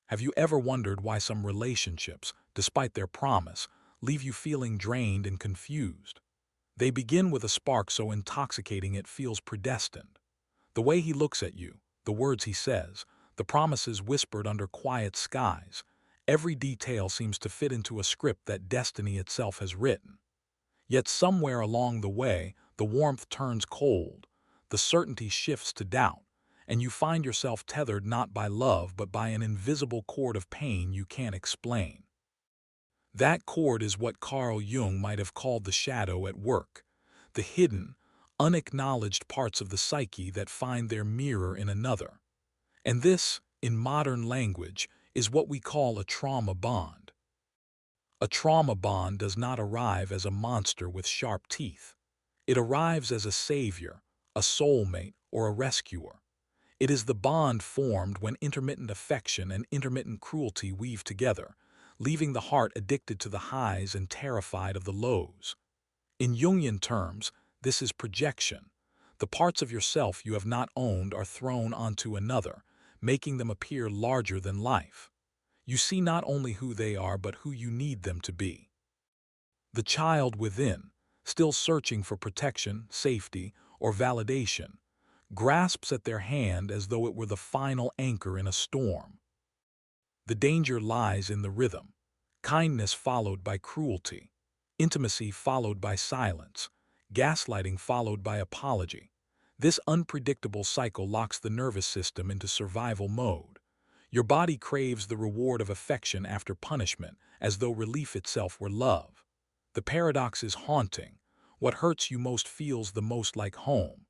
Have you ever wondered why some relationships, despite their promise, leave you feeling drained and confused? They begin with a spark so intoxicating it feels predestined. The way he looks at you, the words he says, the promises whispered under quiet skies, every detail seems to fit into a script that destiny itself has written. Yet somewhere along the way, the warmth turns cold, the certainty shifts to doubt, and you find yourself tethered not by love but by an invisible cord of pain you can't explain. That cord is what Carl Jung might have called the shadow at work, the hidden, unacknowledged parts of the psyche that find their mirror in another. And this, in modern language, is what we call a trauma bond. A trauma bond does not arrive as a monster with sharp teeth. It arrives as a savior, a soulmate, or a rescuer. It is the bond formed when intermittent affection and intermittent cruelty weave together, leaving the heart addicted to the highs and terrified of the lows. In Jungian terms, this is projection. The parts of yourself you have not owned are thrown onto another, making them appear larger than life. You see not only who they are but who you need them to be. The child within, still searching for protection, safety, or validation, grasps at their hand as though it were the final anchor in a storm. The danger lies in the rhythm, kindness followed by cruelty, intimacy followed by silence, gaslighting followed by apology. This unpredictable cycle locks the nervous system into survival mode. Your body craves the reward of affection after punishment, as though relief itself were love. The paradox is haunting. What hurts you most feels the most like home.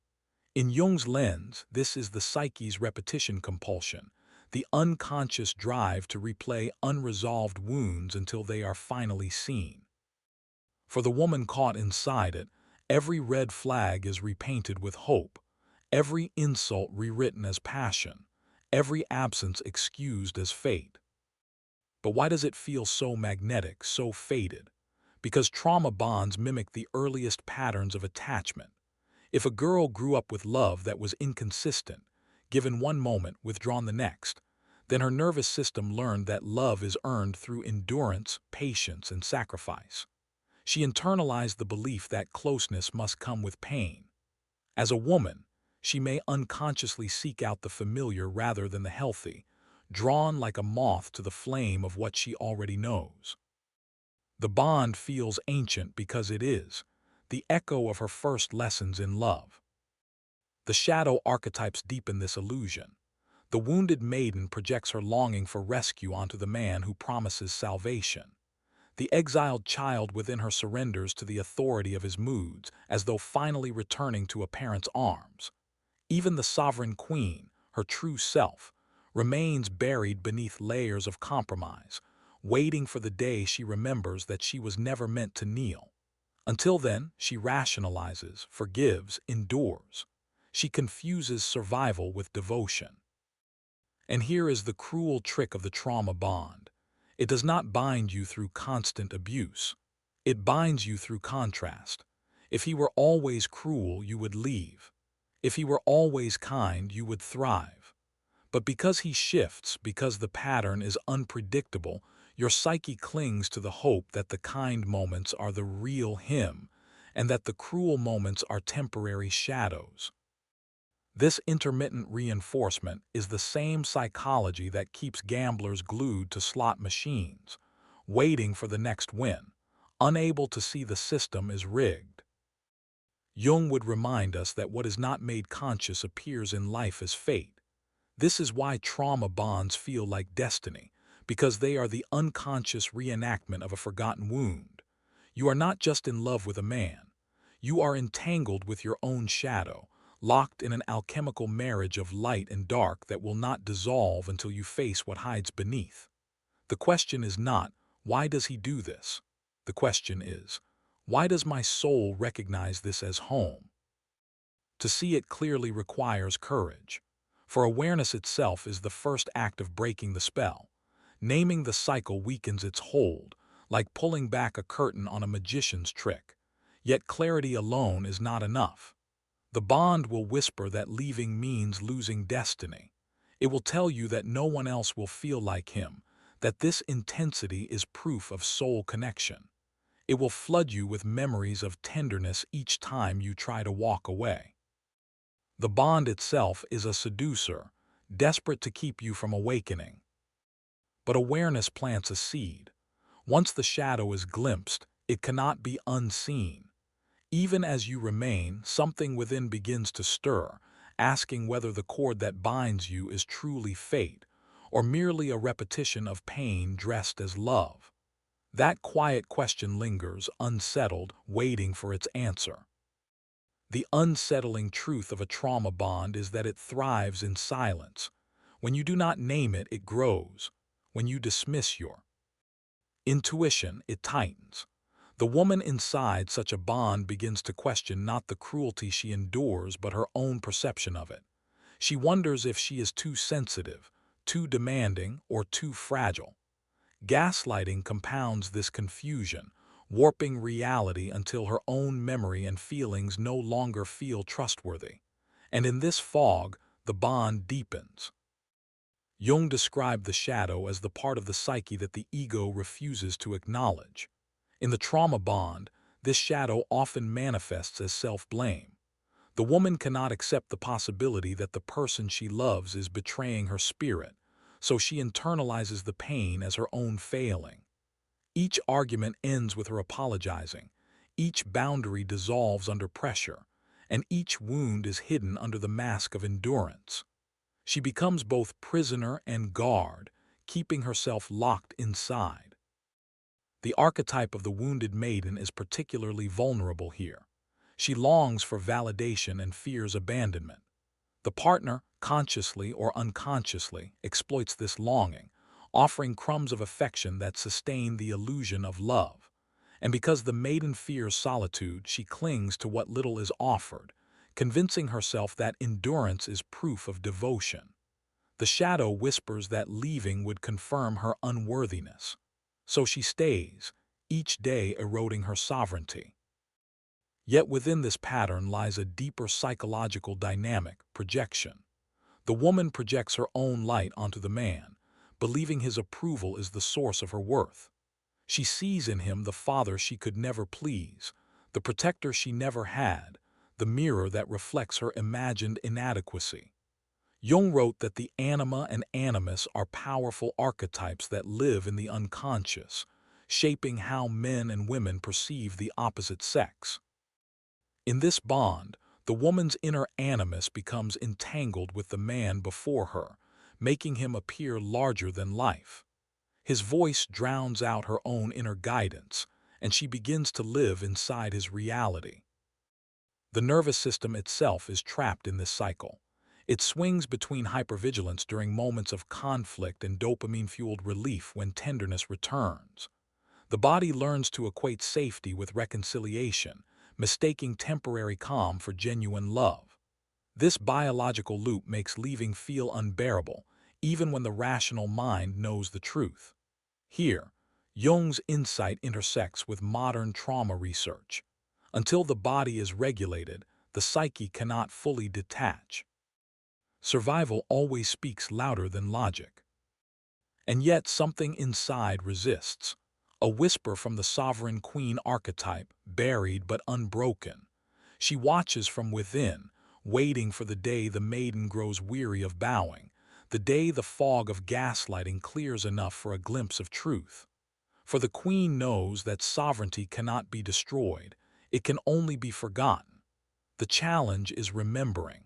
In Jung's lens, this is the psyche's repetition compulsion, the unconscious drive to replay unresolved wounds until they are finally seen. For the woman caught inside it, every red flag is repainted with hope, every insult rewritten as passion, every absence excused as fate. But why does it feel so magnetic, so fated? Because trauma bonds mimic the earliest patterns of attachment. If a girl grew up with love that was inconsistent, given one moment, withdrawn the next, then her nervous system learned that love is earned through endurance, patience, and sacrifice. She internalized the belief that closeness must come with pain. As a woman, she may unconsciously seek out the familiar rather than the healthy, drawn like a moth to the flame of what she already knows. The bond feels ancient because it is, the echo of her first lessons in love. The shadow archetypes deepen this illusion. The wounded maiden projects her longing for rescue onto the man who promises salvation. The exiled child within her surrenders to the authority of his moods, as though finally returning to a parent's arms. Even the sovereign queen, her true self, remains buried beneath layers of compromise, waiting for the day she remembers that she was never meant to kneel. Until then, she rationalizes, forgives, endures. She confuses survival with devotion. And here is the cruel trick of the trauma bond. It does not bind you through constant abuse. It binds you through contrast. If he were always cruel, you would leave. If he were always kind, you would thrive. But because he shifts, because the pattern is unpredictable, your psyche clings to the hope that the kind moments are the real him, and that the cruel moments are temporary shadows. This intermittent reinforcement is the same psychology that keeps gamblers glued to slot machines, waiting for the next win, unable to see the system is rigged. Jung would remind us that what is not made conscious appears in life as fate. This is why trauma bonds feel like destiny, because they are the unconscious reenactment of a forgotten wound. You are not just in love with a man. You are entangled with your own shadow, locked in an alchemical marriage of light and dark that will not dissolve until you face what hides beneath. The question is not, why does he do this? The question is, why does my soul recognize this as home? To see it clearly requires courage, for awareness itself is the first act of breaking the spell. Naming the cycle weakens its hold, like pulling back a curtain on a magician's trick. Yet clarity alone is not enough. The bond will whisper that leaving means losing destiny. It will tell you that no one else will feel like him, that this intensity is proof of soul connection. It will flood you with memories of tenderness each time you try to walk away. The bond itself is a seducer, desperate to keep you from awakening. But awareness plants a seed. Once the shadow is glimpsed, it cannot be unseen. Even as you remain, something within begins to stir, asking whether the cord that binds you is truly fate, or merely a repetition of pain dressed as love. That quiet question lingers, unsettled, waiting for its answer. The unsettling truth of a trauma bond is that it thrives in silence. When you do not name it, it grows. When you dismiss your intuition, it tightens. The woman inside such a bond begins to question not the cruelty she endures, but her own perception of it. She wonders if she is too sensitive, too demanding, or too fragile. Gaslighting compounds this confusion, warping reality until her own memory and feelings no longer feel trustworthy. And in this fog, the bond deepens. Jung described the shadow as the part of the psyche that the ego refuses to acknowledge. In the trauma bond, this shadow often manifests as self-blame. The woman cannot accept the possibility that the person she loves is betraying her spirit, so she internalizes the pain as her own failing. Each argument ends with her apologizing, each boundary dissolves under pressure, and each wound is hidden under the mask of endurance. She becomes both prisoner and guard, keeping herself locked inside. The archetype of the wounded maiden is particularly vulnerable here. She longs for validation and fears abandonment. The partner, consciously or unconsciously, exploits this longing, offering crumbs of affection that sustain the illusion of love. And because the maiden fears solitude, she clings to what little is offered, convincing herself that endurance is proof of devotion. The shadow whispers that leaving would confirm her unworthiness. So she stays, each day eroding her sovereignty. Yet within this pattern lies a deeper psychological dynamic, projection. The woman projects her own light onto the man, believing his approval is the source of her worth. She sees in him the father she could never please, the protector she never had, the mirror that reflects her imagined inadequacy. Jung wrote that the anima and animus are powerful archetypes that live in the unconscious, shaping how men and women perceive the opposite sex. In this bond, the woman's inner animus becomes entangled with the man before her, making him appear larger than life. His voice drowns out her own inner guidance, and she begins to live inside his reality. The nervous system itself is trapped in this cycle. It swings between hypervigilance during moments of conflict and dopamine-fueled relief when tenderness returns. The body learns to equate safety with reconciliation, mistaking temporary calm for genuine love. This biological loop makes leaving feel unbearable, even when the rational mind knows the truth. Here, Jung's insight intersects with modern trauma research. Until the body is regulated, the psyche cannot fully detach. Survival always speaks louder than logic. And yet something inside resists. A whisper from the sovereign queen archetype, buried but unbroken. She watches from within, waiting for the day the maiden grows weary of bowing, the day the fog of gaslighting clears enough for a glimpse of truth. For the queen knows that sovereignty cannot be destroyed, it can only be forgotten. The challenge is remembering.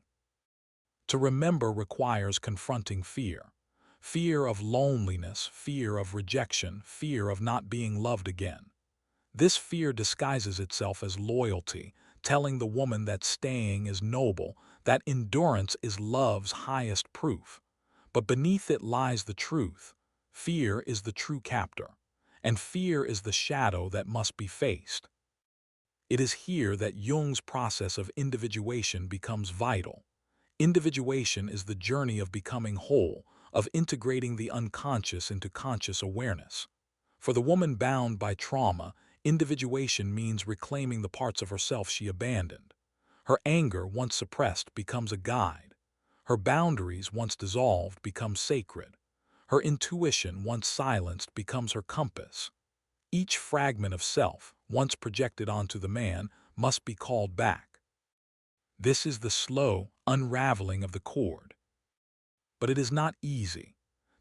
To remember requires confronting fear. Fear of loneliness, fear of rejection, fear of not being loved again. This fear disguises itself as loyalty, telling the woman that staying is noble, that endurance is love's highest proof. But beneath it lies the truth. Fear is the true captor, and fear is the shadow that must be faced. It is here that Jung's process of individuation becomes vital. Individuation is the journey of becoming whole, of integrating the unconscious into conscious awareness. For the woman bound by trauma, individuation means reclaiming the parts of herself she abandoned. Her anger, once suppressed, becomes a guide. Her boundaries, once dissolved, become sacred. Her intuition, once silenced, becomes her compass. Each fragment of self, once projected onto the man, must be called back. This is the slow unraveling of the cord. But it is not easy.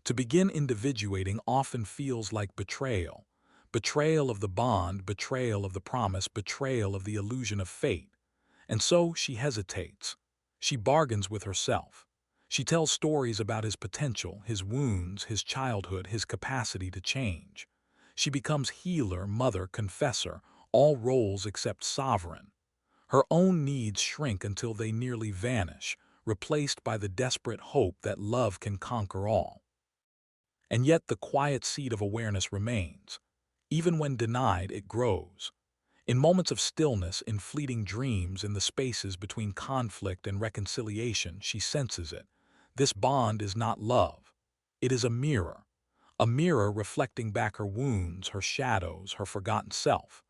To begin individuating often feels like betrayal. Betrayal of the bond, betrayal of the promise, betrayal of the illusion of fate. And so she hesitates. She bargains with herself. She tells stories about his potential, his wounds, his childhood, his capacity to change. She becomes healer, mother, confessor, all roles except sovereign. Her own needs shrink until they nearly vanish, replaced by the desperate hope that love can conquer all. And yet the quiet seed of awareness remains. Even when denied, it grows. In moments of stillness, in fleeting dreams, in the spaces between conflict and reconciliation, she senses it. This bond is not love. It is a mirror reflecting back her wounds, her shadows, her forgotten self.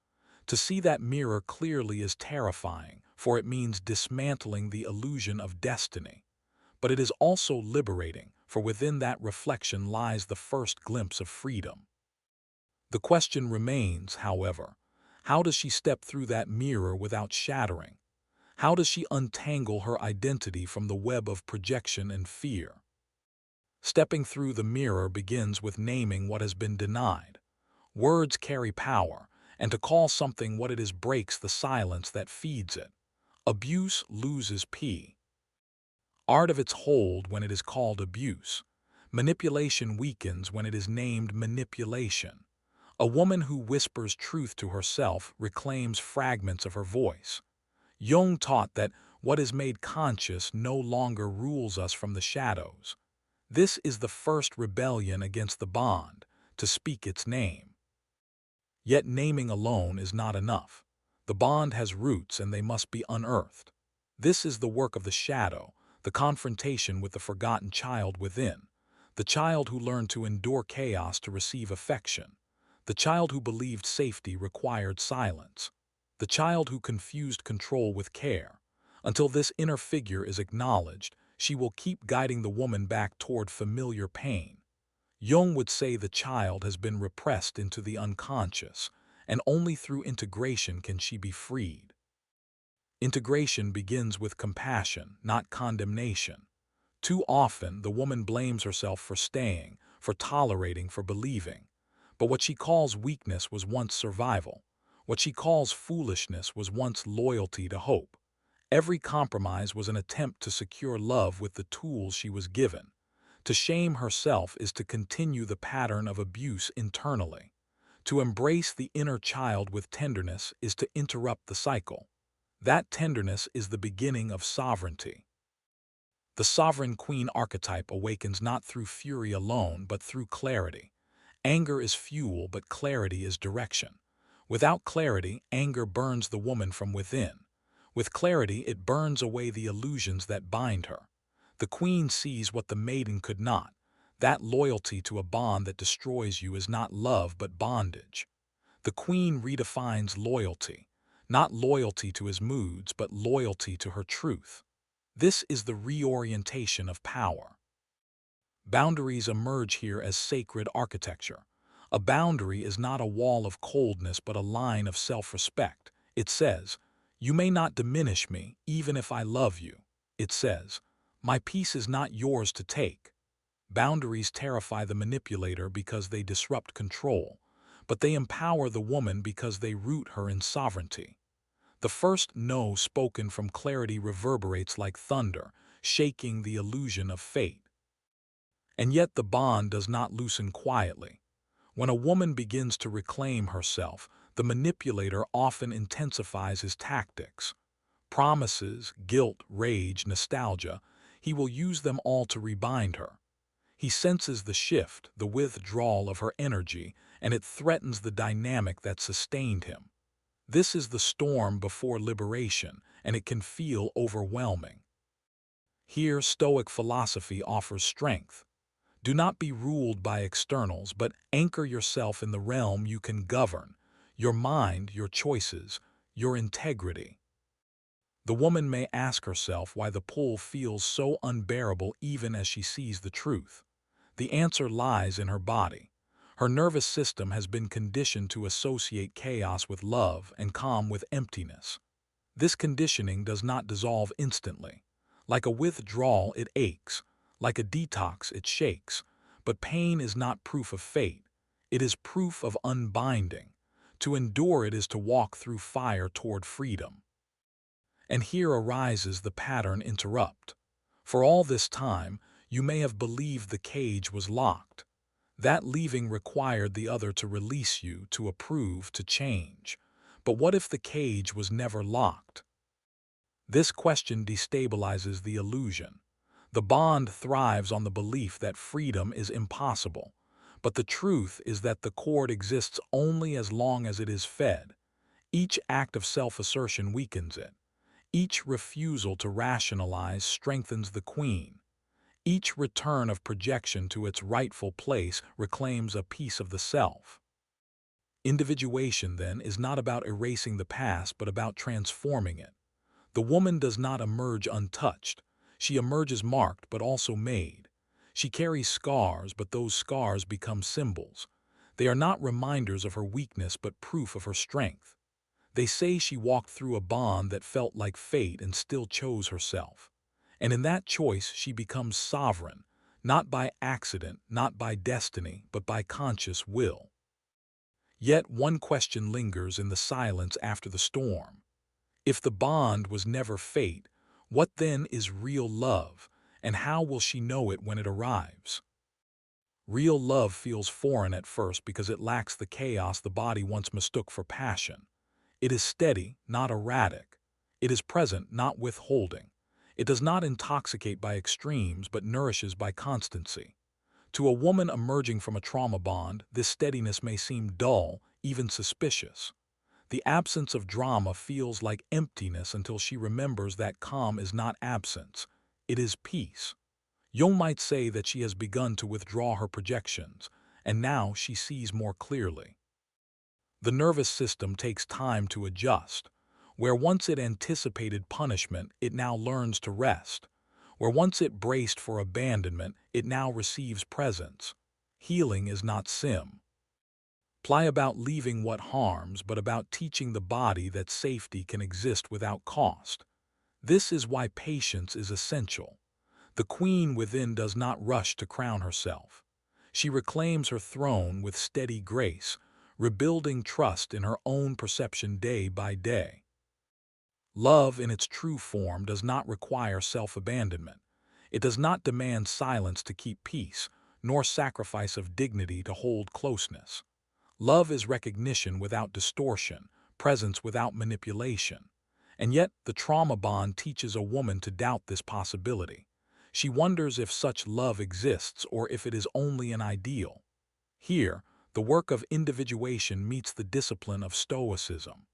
To see that mirror clearly is terrifying, for it means dismantling the illusion of destiny. But it is also liberating, for within that reflection lies the first glimpse of freedom. The question remains, however, how does she step through that mirror without shattering? How does she untangle her identity from the web of projection and fear? Stepping through the mirror begins with naming what has been denied. Words carry power, and to call something what it is breaks the silence that feeds it. Abuse loses art of its hold when it is called abuse. Manipulation weakens when it is named manipulation. A woman who whispers truth to herself reclaims fragments of her voice. Jung taught that what is made conscious no longer rules us from the shadows. This is the first rebellion against the bond, to speak its name. Yet naming alone is not enough. The bond has roots and they must be unearthed. This is the work of the shadow, the confrontation with the forgotten child within, the child who learned to endure chaos to receive affection, the child who believed safety required silence, the child who confused control with care. Until this inner figure is acknowledged, she will keep guiding the woman back toward familiar pain. Jung would say the child has been repressed into the unconscious, and only through integration can she be freed. Integration begins with compassion, not condemnation. Too often, the woman blames herself for staying, for tolerating, for believing. But what she calls weakness was once survival. What she calls foolishness was once loyalty to hope. Every compromise was an attempt to secure love with the tools she was given. To shame herself is to continue the pattern of abuse internally. To embrace the inner child with tenderness is to interrupt the cycle. That tenderness is the beginning of sovereignty. The sovereign queen archetype awakens not through fury alone, but through clarity. Anger is fuel, but clarity is direction. Without clarity, anger burns the woman from within. With clarity, it burns away the illusions that bind her. The queen sees what the maiden could not. That loyalty to a bond that destroys you is not love but bondage. The queen redefines loyalty, not loyalty to his moods but loyalty to her truth. This is the reorientation of power. Boundaries emerge here as sacred architecture. A boundary is not a wall of coldness but a line of self-respect. It says, "You may not diminish me, even if I love you." It says, "My peace is not yours to take." Boundaries terrify the manipulator because they disrupt control, but they empower the woman because they root her in sovereignty. The first no spoken from clarity reverberates like thunder, shaking the illusion of fate. And yet the bond does not loosen quietly. When a woman begins to reclaim herself, the manipulator often intensifies his tactics. Promises, guilt, rage, nostalgia, he will use them all to rebind her. He senses the shift, the withdrawal of her energy, and it threatens the dynamic that sustained him. This is the storm before liberation, and it can feel overwhelming. Here, Stoic philosophy offers strength. Do not be ruled by externals, but anchor yourself in the realm you can govern, your mind, your choices, your integrity. The woman may ask herself why the pull feels so unbearable even as she sees the truth. The answer lies in her body. Her nervous system has been conditioned to associate chaos with love and calm with emptiness. This conditioning does not dissolve instantly. Like a withdrawal, it aches. Like a detox, it shakes. But pain is not proof of fate. It is proof of unbinding. To endure it is to walk through fire toward freedom. And here arises the pattern interrupt. For all this time, you may have believed the cage was locked. That leaving required the other to release you, to approve, to change. But what if the cage was never locked? This question destabilizes the illusion. The bond thrives on the belief that freedom is impossible. But the truth is that the cord exists only as long as it is fed. Each act of self-assertion weakens it. Each refusal to rationalize strengthens the queen. Each return of projection to its rightful place reclaims a piece of the self. Individuation, then, is not about erasing the past but about transforming it. The woman does not emerge untouched. She emerges marked but also made. She carries scars, but those scars become symbols. They are not reminders of her weakness but proof of her strength. They say she walked through a bond that felt like fate and still chose herself. And in that choice she becomes sovereign, not by accident, not by destiny, but by conscious will. Yet one question lingers in the silence after the storm. If the bond was never fate, what then is real love, and how will she know it when it arrives? Real love feels foreign at first because it lacks the chaos the body once mistook for passion. It is steady, not erratic. It is present, not withholding. It does not intoxicate by extremes, but nourishes by constancy. To a woman emerging from a trauma bond, this steadiness may seem dull, even suspicious. The absence of drama feels like emptiness until she remembers that calm is not absence, it is peace. Jung might say that she has begun to withdraw her projections, and now she sees more clearly. The nervous system takes time to adjust. Where once it anticipated punishment, it now learns to rest. Where once it braced for abandonment, it now receives presence. Healing is not ply about leaving what harms, but about teaching the body that safety can exist without cost. This is why patience is essential. The queen within does not rush to crown herself. She reclaims her throne with steady grace, rebuilding trust in her own perception day by day. Love in its true form does not require self-abandonment. It does not demand silence to keep peace, nor sacrifice of dignity to hold closeness. Love is recognition without distortion, presence without manipulation. And yet, the trauma bond teaches a woman to doubt this possibility. She wonders if such love exists or if it is only an ideal. Here, the work of individuation meets the discipline of stoicism.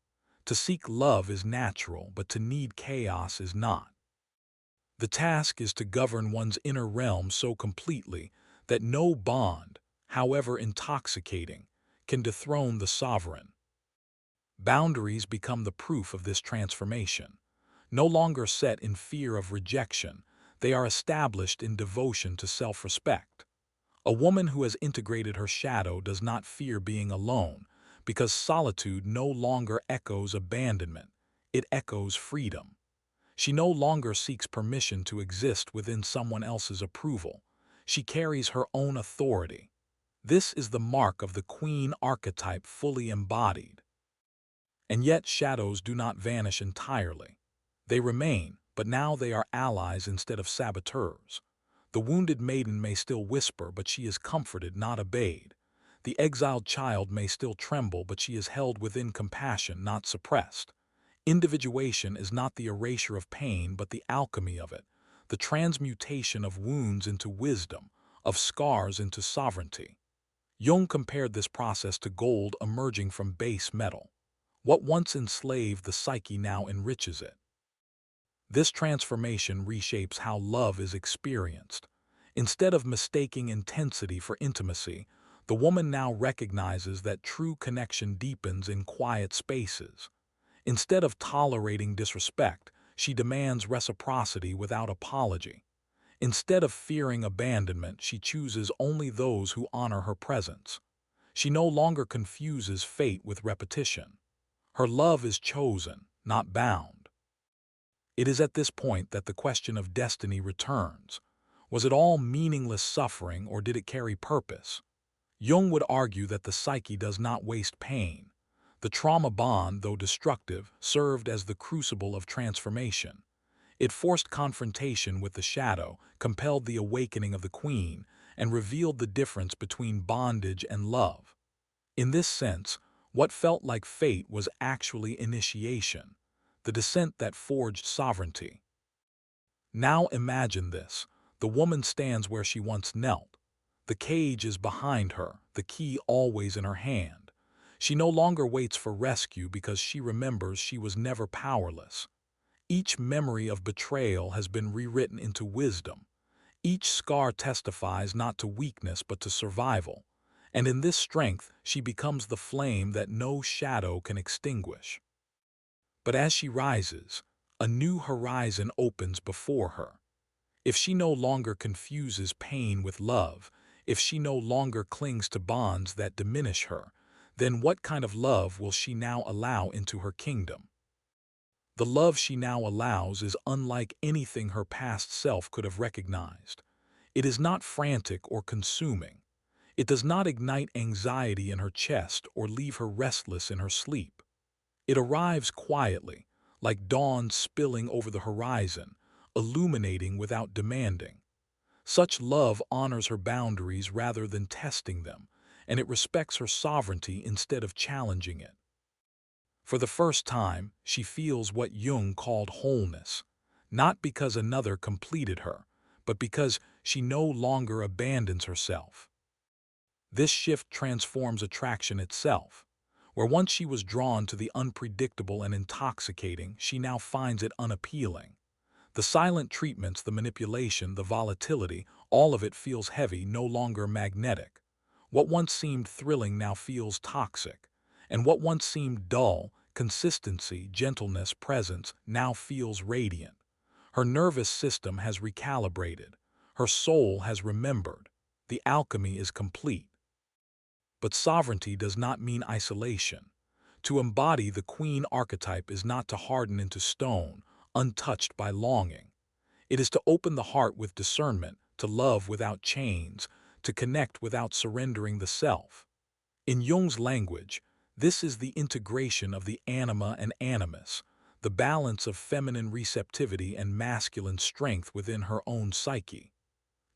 To seek love is natural, but to need chaos is not. The task is to govern one's inner realm so completely that no bond, however intoxicating, can dethrone the sovereign. Boundaries become the proof of this transformation. No longer set in fear of rejection, they are established in devotion to self-respect. A woman who has integrated her shadow does not fear being alone, because solitude no longer echoes abandonment, it echoes freedom. She no longer seeks permission to exist within someone else's approval. She carries her own authority. This is the mark of the queen archetype fully embodied. And yet shadows do not vanish entirely. They remain, but now they are allies instead of saboteurs. The wounded maiden may still whisper, but she is comforted, not obeyed. The exiled child may still tremble, but she is held within compassion, not suppressed. Individuation is not the erasure of pain, but the alchemy of it, the transmutation of wounds into wisdom, of scars into sovereignty. Jung compared this process to gold emerging from base metal. What once enslaved the psyche now enriches it. This transformation reshapes how love is experienced. Instead of mistaking intensity for intimacy, the woman now recognizes that true connection deepens in quiet spaces. Instead of tolerating disrespect, she demands reciprocity without apology. Instead of fearing abandonment, she chooses only those who honor her presence. She no longer confuses fate with repetition. Her love is chosen, not bound. It is at this point that the question of destiny returns. Was it all meaningless suffering, or did it carry purpose? Jung would argue that the psyche does not waste pain. The trauma bond, though destructive, served as the crucible of transformation. It forced confrontation with the shadow, compelled the awakening of the queen, and revealed the difference between bondage and love. In this sense, what felt like fate was actually initiation, the descent that forged sovereignty. Now imagine this. The woman stands where she once knelt. The cage is behind her, the key always in her hand. She no longer waits for rescue because she remembers she was never powerless. Each memory of betrayal has been rewritten into wisdom. Each scar testifies not to weakness but to survival. And in this strength, she becomes the flame that no shadow can extinguish. But as she rises, a new horizon opens before her. If she no longer confuses pain with love, if she no longer clings to bonds that diminish her, then what kind of love will she now allow into her kingdom? The love she now allows is unlike anything her past self could have recognized. It is not frantic or consuming. It does not ignite anxiety in her chest or leave her restless in her sleep. It arrives quietly, like dawn spilling over the horizon, illuminating without demanding. Such love honors her boundaries rather than testing them, and it respects her sovereignty instead of challenging it. For the first time, she feels what Jung called wholeness, not because another completed her, but because she no longer abandons herself. This shift transforms attraction itself. Where once she was drawn to the unpredictable and intoxicating, she now finds it unappealing. The silent treatments, the manipulation, the volatility, all of it feels heavy, no longer magnetic. What once seemed thrilling now feels toxic. And what once seemed dull, consistency, gentleness, presence, now feels radiant. Her nervous system has recalibrated. Her soul has remembered. The alchemy is complete. But sovereignty does not mean isolation. To embody the queen archetype is not to harden into stone, untouched by longing. It is to open the heart with discernment, to love without chains, to connect without surrendering the self. In Jung's language, this is the integration of the anima and animus, the balance of feminine receptivity and masculine strength within her own psyche.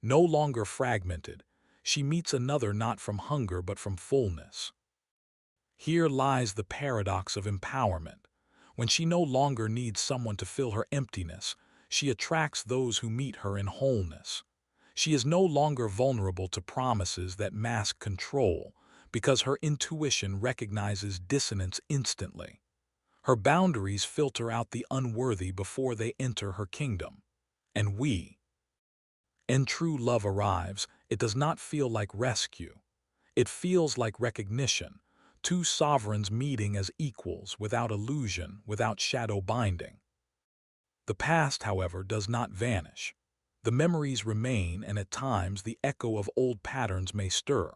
No longer fragmented, she meets another not from hunger but from fullness. Here lies the paradox of empowerment. When she no longer needs someone to fill her emptiness, she attracts those who meet her in wholeness. She is no longer vulnerable to promises that mask control, because her intuition recognizes dissonance instantly. Her boundaries filter out the unworthy before they enter her kingdom. And when true love arrives, it does not feel like rescue. It feels like recognition, two sovereigns meeting as equals, without illusion, without shadow binding. The past, however, does not vanish. The memories remain, and at times the echo of old patterns may stir,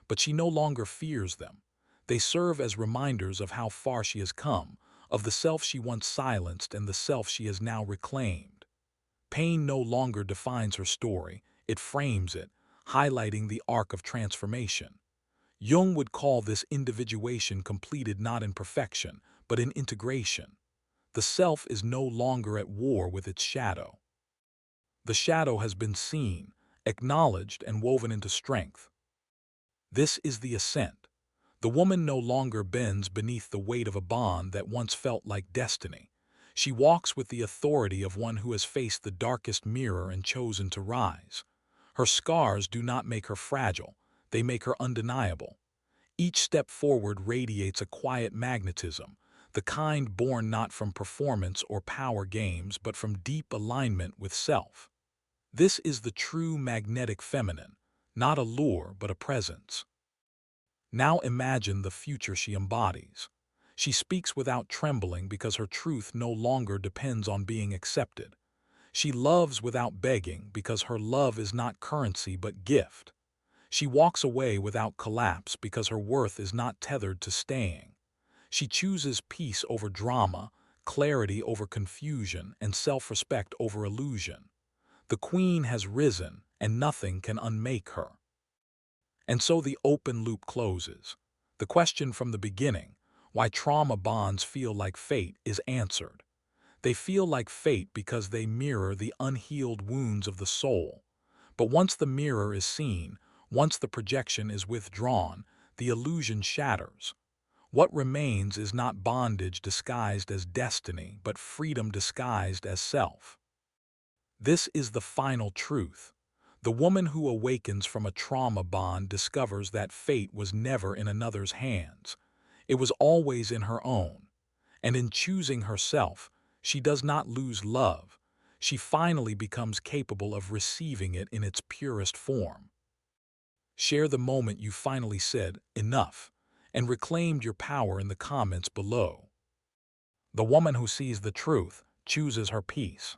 but she no longer fears them. They serve as reminders of how far she has come, of the self she once silenced and the self she has now reclaimed. Pain no longer defines her story, it frames it, highlighting the arc of transformation. Jung would call this individuation completed not in perfection, but in integration. The self is no longer at war with its shadow. The shadow has been seen, acknowledged, and woven into strength. This is the ascent. The woman no longer bends beneath the weight of a bond that once felt like destiny. She walks with the authority of one who has faced the darkest mirror and chosen to rise. Her scars do not make her fragile, they make her undeniable. Each step forward radiates a quiet magnetism, the kind born not from performance or power games but from deep alignment with self. This is the true magnetic feminine, not a lure but a presence. Now imagine the future she embodies. She speaks without trembling because her truth no longer depends on being accepted. She loves without begging because her love is not currency but gift. She walks away without collapse because her worth is not tethered to staying. She chooses peace over drama, clarity over confusion, and self-respect over illusion. The queen has risen, and nothing can unmake her. And so the open loop closes. The question from the beginning, why trauma bonds feel like fate, is answered. They feel like fate because they mirror the unhealed wounds of the soul. But once the mirror is seen, once the projection is withdrawn, the illusion shatters. What remains is not bondage disguised as destiny, but freedom disguised as self. This is the final truth. The woman who awakens from a trauma bond discovers that fate was never in another's hands. It was always in her own. And in choosing herself, she does not lose love. She finally becomes capable of receiving it in its purest form. Share the moment you finally said, "Enough," and reclaimed your power in the comments below. The woman who sees the truth chooses her peace.